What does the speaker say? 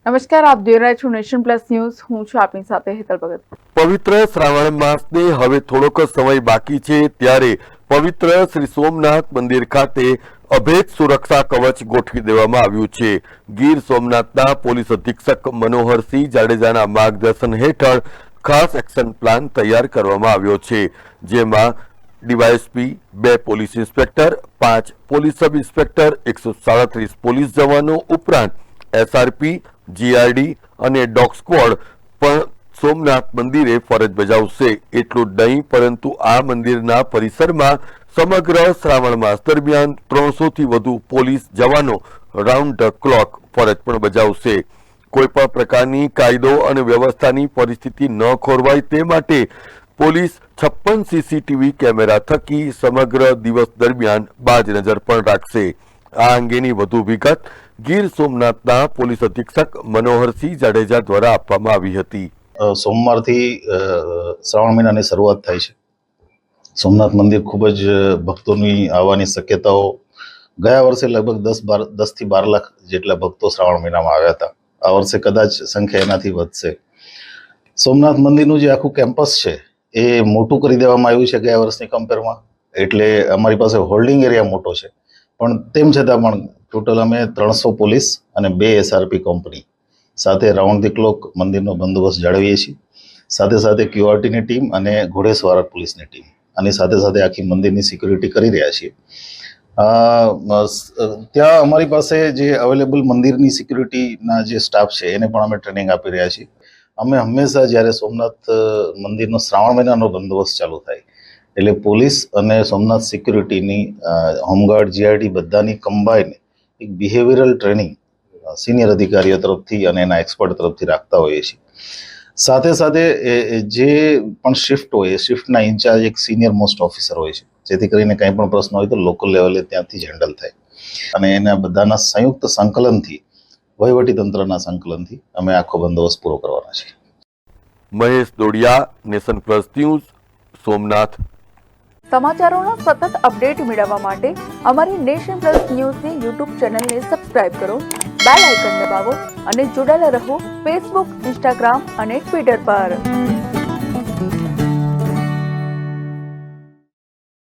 નમસ્કાર, આપ જોઈ રહ્યા છો નેશન પ્લસ ન્યૂઝ. હું છું આપની સાથે હેતલ ભગત. પવિત્ર શ્રાવણ માસને હવે થોડોક સમય બાકી છે ત્યારે પવિત્ર શ્રી સોમનાથ મંદિર ખાતે અભેદ સુરક્ષા કવચ ગોઠવી દેવામાં આવ્યું છે. ગીર સોમનાથના પોલીસ અધિક્ષક મનોહરસિંહ જાડેજાના માર્ગદર્શન હેઠળ ખાસ એક્શન પ્લાન તૈયાર કરવામાં આવ્યો છે, જેમાં DYSP, 2 police inspector, 5 police sub inspector, 137 police જવાનો ઉપરાંત એસઆરપી, જીઆરડી અને ડોગ સ્ક્વોડ પણ સોમનાથ મંદિરે ફરજ બજાવશે. એટલું જ નહીં, પરંતુ આ મંદિરના પરિસરમાં સમગ્ર શ્રાવણ માસ દરમિયાન 300 થી વધુ પોલીસ જવાનો રાઉન્ડ ધ ક્લોક ફરજ પણ બજાવશે. કોઈ પણ પ્રકારની કાયદો અને વ્યવસ્થાની પરિસ્થિતિ ન ખોરવાય તે માટે પોલીસ 56 સીસીટીવી કેમેરા થકી સમગ્ર દિવસ દરમિયાન બાજ નજર પણ રાખશે. આ અંગેની વધુ વિગત ગીર સોમનાથના પોલીસ અધિક્ષક મનોહરસિંહ જાડેજા દ્વારા આપવામાં આવી હતી. સોમવારથી શ્રાવણ મહિનાની શરૂઆત થાય છે. સોમનાથ મંદિર ખૂબ જ ભક્તોની આવવાની શક્યતાઓ, ગયા વર્ષે લગભગ 10 થી 12 લાખ જેટલા ભક્તો શ્રાવણ મહિનામાં આવ્યા હતા. આ વર્ષે કદાચ સંખ્યા એનાથી વધશે. સોમનાથ મંદિરનું જે આખું કેમ્પસ છે એ મોટું કરી દેવામાં આવ્યું છે ગયા વર્ષની કમ્પેરમાં. એટલે અમારી પાસે હોલ્ડિંગ એરિયા મોટો છે, પણ તેમ છતાં પણ ટોટલ અમે 300 પોલીસ અને 2 એસઆરપી કંપની સાથે રાઉન્ડ ધી ક્લોક મંદિરનો બંદોબસ્ત જાળવીએ છીએ. સાથે સાથે ક્યુઆરટીની ટીમ અને ઘોડેસવાર પોલીસની ટીમ આની સાથે સાથે આખી મંદિરની સિક્યુરિટી કરી રહ્યા છીએ. ત્યાં અમારી પાસે જે અવેલેબલ મંદિરની સિક્યુરિટીના જે સ્ટાફ છે એને પણ અમે ટ્રેનિંગ આપી રહ્યા છીએ. અમે હંમેશા જ્યારે સોમનાથ મંદિરનો શ્રાવણ મહિનાનો બંદોબસ્ત ચાલુ થાય એટલે પોલીસ અને સોમનાથ સિક્યુરિટીની હોમગાર્ડ, જીઆરડી બધાની કમ્બાઈન એક બિહેવિયરલ ટ્રેનિંગ સિનિયર અધિકારીઓ તરફથી અને એના એક્સપર્ટ તરફથી રાખતા હોઈએ છીએ. સાથે સાથે જે પણ શિફ્ટ હોય એ શિફ્ટના ઇન્ચાર્જ એક સિનિયર મોસ્ટ ઓફિસર હોય છે, જેથી કરીને કંઈ પણ પ્રશ્ન હોય તો લોકલ લેવલે ત્યાંથી જ હેન્ડલ થાય. અને એના બધાના સંયુક્ત સંકલનથી, વહીવટીતંત્રના સંકલનથી અમે આખો બંદોબસ્ત પૂરો કરવાના છીએ. મહેશ દોડિયા, નેશન પ્લસ ન્યૂઝ, સોમનાથ. સમાચારોના સતત અપડેટ મેળવવા માટે અમારી નેશન પ્લસ ન્યૂઝની યુટ્યુબ ચેનલને સબસ્ક્રાઇબ કરો, બેલ આઇકન દબાવો અને જોડાયેલા રહો ફેસબુક, ઇન્સ્ટાગ્રામ અને ટ્વિટર પર.